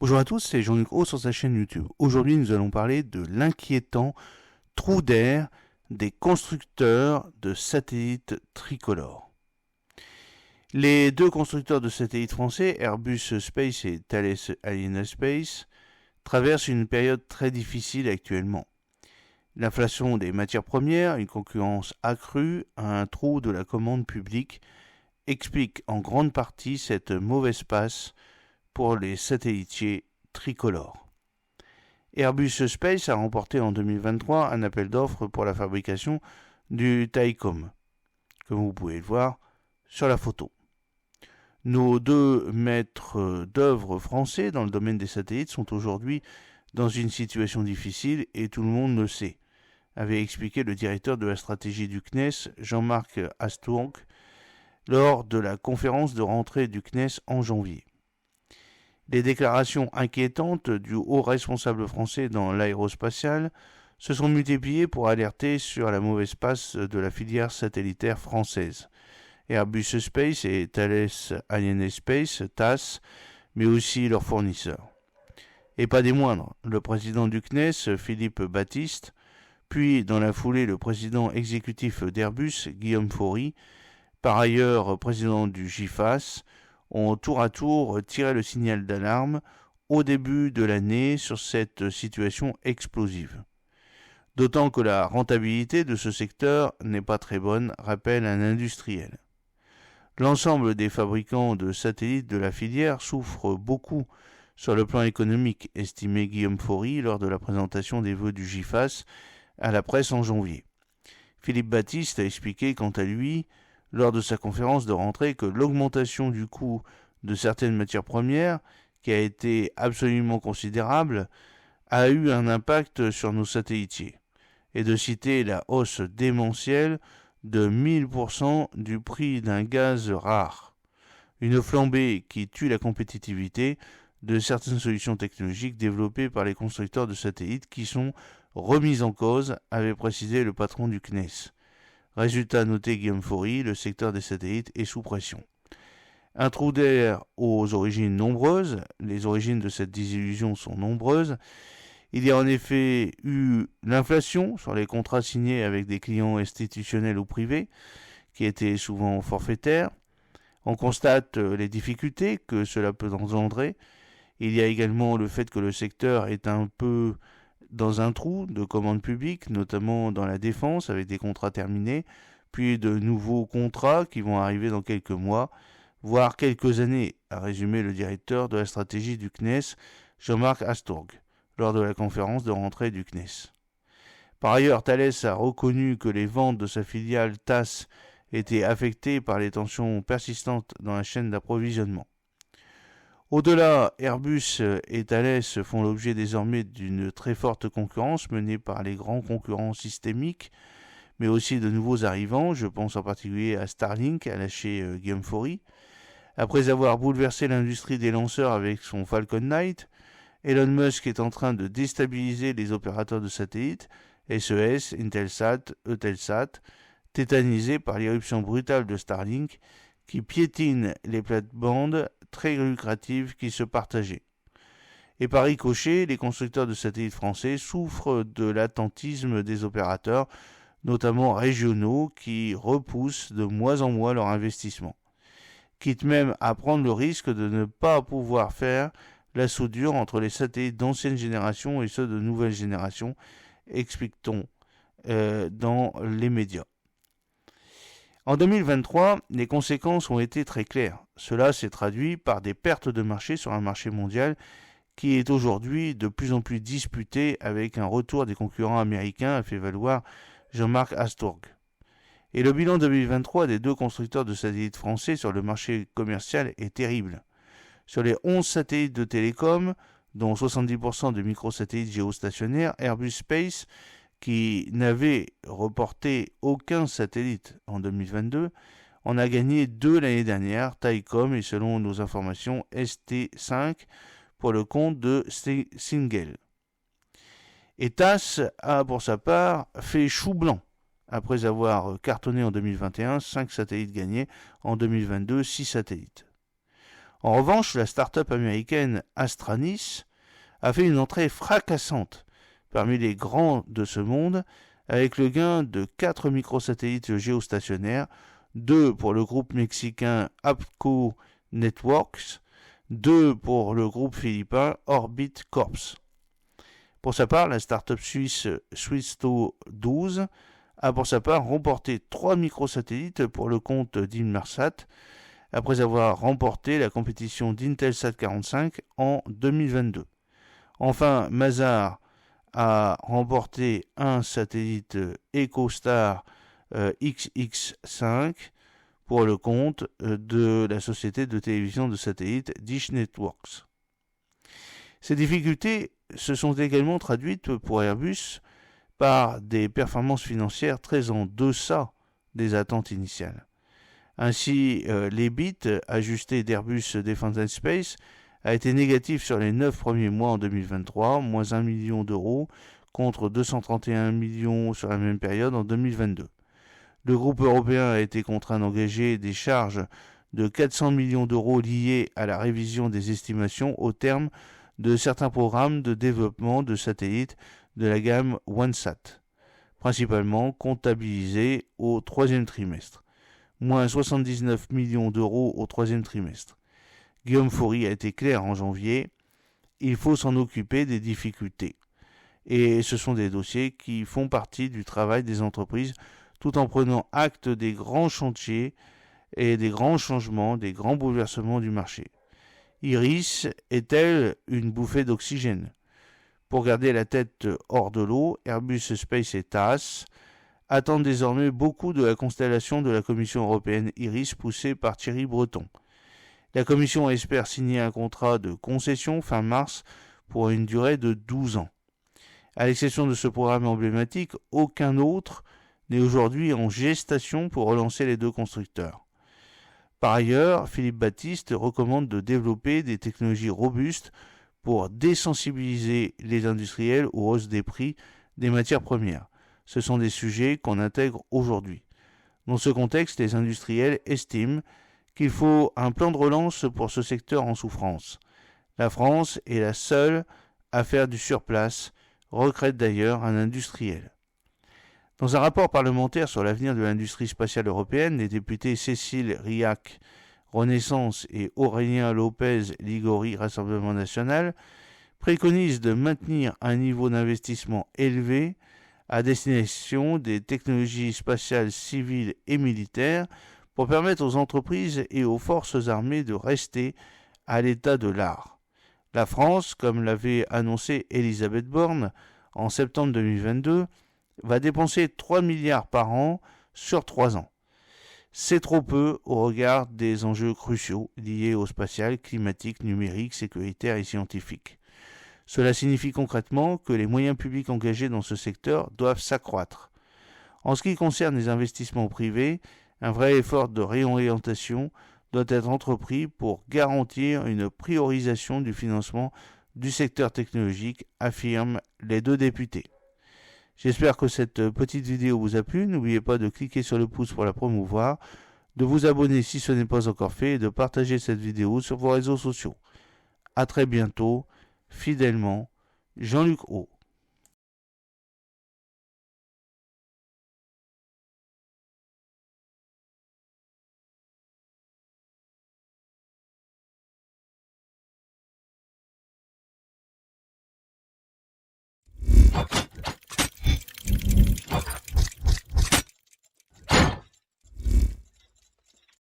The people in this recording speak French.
Bonjour à tous, c'est Jean-Luc Haut sur sa chaîne YouTube. Aujourd'hui, nous allons parler de l'inquiétant trou d'air des constructeurs de satellites tricolores. Les deux constructeurs de satellites français, Airbus Space et Thales Alenia Space, traversent une période très difficile actuellement. L'inflation des matières premières, une concurrence accrue, un trou de la commande publique expliquent en grande partie cette mauvaise passe pour les satellitiers tricolores. Airbus Space a remporté en 2023 un appel d'offres pour la fabrication du Thaicom, comme vous pouvez le voir sur la photo. Nos deux maîtres d'œuvre français dans le domaine des satellites sont aujourd'hui dans une situation difficile et tout le monde le sait, avait expliqué le directeur de la stratégie du CNES, Jean-Marc Astourg, lors de la conférence de rentrée du CNES en janvier. Les déclarations inquiétantes du haut responsable français dans l'aérospatial se sont multipliées pour alerter sur la mauvaise passe de la filière satellitaire française. Airbus Space et Thales Alenia Space, TAS, mais aussi leurs fournisseurs. Et pas des moindres, le président du CNES, Philippe Baptiste, puis dans la foulée le président exécutif d'Airbus, Guillaume Faury, par ailleurs président du GIFAS, ont tour à tour tiré le signal d'alarme au début de l'année sur cette situation explosive. D'autant que la rentabilité de ce secteur n'est pas très bonne, rappelle un industriel. L'ensemble des fabricants de satellites de la filière souffrent beaucoup sur le plan économique, estimait Guillaume Faury lors de la présentation des vœux du GIFAS à la presse en janvier. Philippe Baptiste a expliqué quant à lui, lors de sa conférence de rentrée, que l'augmentation du coût de certaines matières premières, qui a été absolument considérable, a eu un impact sur nos satellitiers, et de citer la hausse démentielle de 1000% du prix d'un gaz rare, une flambée qui tue la compétitivité de certaines solutions technologiques développées par les constructeurs de satellites qui sont remises en cause, avait précisé le patron du CNES. Résultat noté Guillaume Faury, le secteur des satellites est sous pression. Un trou d'air aux origines nombreuses, les origines de cette désillusion sont nombreuses. Il y a en effet eu l'inflation sur les contrats signés avec des clients institutionnels ou privés, qui étaient souvent forfaitaires. On constate les difficultés que cela peut engendrer. Il y a également le fait que le secteur est un peu dans un trou de commande publique, notamment dans la défense, avec des contrats terminés, puis de nouveaux contrats qui vont arriver dans quelques mois, voire quelques années, a résumé le directeur de la stratégie du CNES, Jean-Marc Astourg, lors de la conférence de rentrée du CNES. Par ailleurs, Thales a reconnu que les ventes de sa filiale TAS étaient affectées par les tensions persistantes dans la chaîne d'approvisionnement. Au-delà, Airbus et Thales font l'objet désormais d'une très forte concurrence menée par les grands concurrents systémiques, mais aussi de nouveaux arrivants, je pense en particulier à Starlink, a lâché Guillaume Faury. Après avoir bouleversé l'industrie des lanceurs avec son Falcon 9, Elon Musk est en train de déstabiliser les opérateurs de satellites, SES, Intelsat, Eutelsat, tétanisés par l'irruption brutale de Starlink, qui piétine les plates-bandes très lucratives qui se partageaient. Et par ricochet, les constructeurs de satellites français souffrent de l'attentisme des opérateurs, notamment régionaux, qui repoussent de mois en mois leur investissement, quitte même à prendre le risque de ne pas pouvoir faire la soudure entre les satellites d'ancienne génération et ceux de nouvelle génération, explique-t-on dans les médias. En 2023, les conséquences ont été très claires. Cela s'est traduit par des pertes de marché sur un marché mondial qui est aujourd'hui de plus en plus disputé avec un retour des concurrents américains, a fait valoir Jean-Marc Astourg. Et le bilan 2023 des deux constructeurs de satellites français sur le marché commercial est terrible. Sur les 11 satellites de télécom, dont 70% de microsatellites géostationnaires, Airbus Space, qui n'avait reporté aucun satellite en 2022, en a gagné 2 l'année dernière, Thaicom et selon nos informations ST5 pour le compte de Single. Et TAS a pour sa part fait chou blanc, après avoir cartonné en 2021, 5 satellites gagnés, en 2022, 6 satellites. En revanche, la start-up américaine Astranis a fait une entrée fracassante parmi les grands de ce monde avec le gain de 4 microsatellites géostationnaires, 2 pour le groupe mexicain Apco Networks, 2 pour le groupe philippin Orbit Corps. Pour sa part, la start-up suisse Swisto 12 a pour sa part remporté 3 microsatellites pour le compte d'Inmarsat, après avoir remporté la compétition d'Intelsat 45 en 2022. Enfin, Mazar a remporté un satellite EchoStar XX5 pour le compte de la société de télévision de satellites Dish Networks. Ces difficultés se sont également traduites pour Airbus par des performances financières très en deçà des attentes initiales. Ainsi, l'EBIT ajusté d'Airbus Defence and Space a été négatif sur les 9 premiers mois en 2023, moins 1 million d'euros contre 231 millions sur la même période en 2022. Le groupe européen a été contraint d'engager des charges de 400 millions d'euros liées à la révision des estimations au terme de certains programmes de développement de satellites de la gamme OneSat, principalement comptabilisés au troisième trimestre. Moins 79 millions d'euros au troisième trimestre. Guillaume Faury a été clair en janvier, il faut s'en occuper des difficultés. Et ce sont des dossiers qui font partie du travail des entreprises tout en prenant acte des grands chantiers et des grands changements, des grands bouleversements du marché. Iris est-elle une bouffée d'oxygène ? Pour garder la tête hors de l'eau, Airbus Space et TAS attendent désormais beaucoup de la constellation de la Commission européenne Iris poussée par Thierry Breton. La Commission espère signer un contrat de concession fin mars pour une durée de 12 ans. À l'exception de ce programme emblématique, aucun autre n'est aujourd'hui en gestation pour relancer les deux constructeurs. Par ailleurs, Philippe Baptiste recommande de développer des technologies robustes pour désensibiliser les industriels aux hausses des prix des matières premières. Ce sont des sujets qu'on intègre aujourd'hui. Dans ce contexte, les industriels estiment qu'il faut un plan de relance pour ce secteur en souffrance. La France est la seule à faire du surplace, regrette d'ailleurs un industriel. Dans un rapport parlementaire sur l'avenir de l'industrie spatiale européenne, les députés Cécile Rilhac, Renaissance et Aurélien Lopez Ligori, Rassemblement national, préconisent de maintenir un niveau d'investissement élevé à destination des technologies spatiales civiles et militaires pour permettre aux entreprises et aux forces armées de rester à l'état de l'art. La France, comme l'avait annoncé Elisabeth Borne en septembre 2022, va dépenser 3 milliards par an sur 3 ans. C'est trop peu au regard des enjeux cruciaux liés au spatial, climatique, numérique, sécuritaire et scientifique. Cela signifie concrètement que les moyens publics engagés dans ce secteur doivent s'accroître. En ce qui concerne les investissements privés, un vrai effort de réorientation doit être entrepris pour garantir une priorisation du financement du secteur technologique, affirment les deux députés. J'espère que cette petite vidéo vous a plu. N'oubliez pas de cliquer sur le pouce pour la promouvoir, de vous abonner si ce n'est pas encore fait et de partager cette vidéo sur vos réseaux sociaux. À très bientôt, fidèlement, Jean-Luc Haut.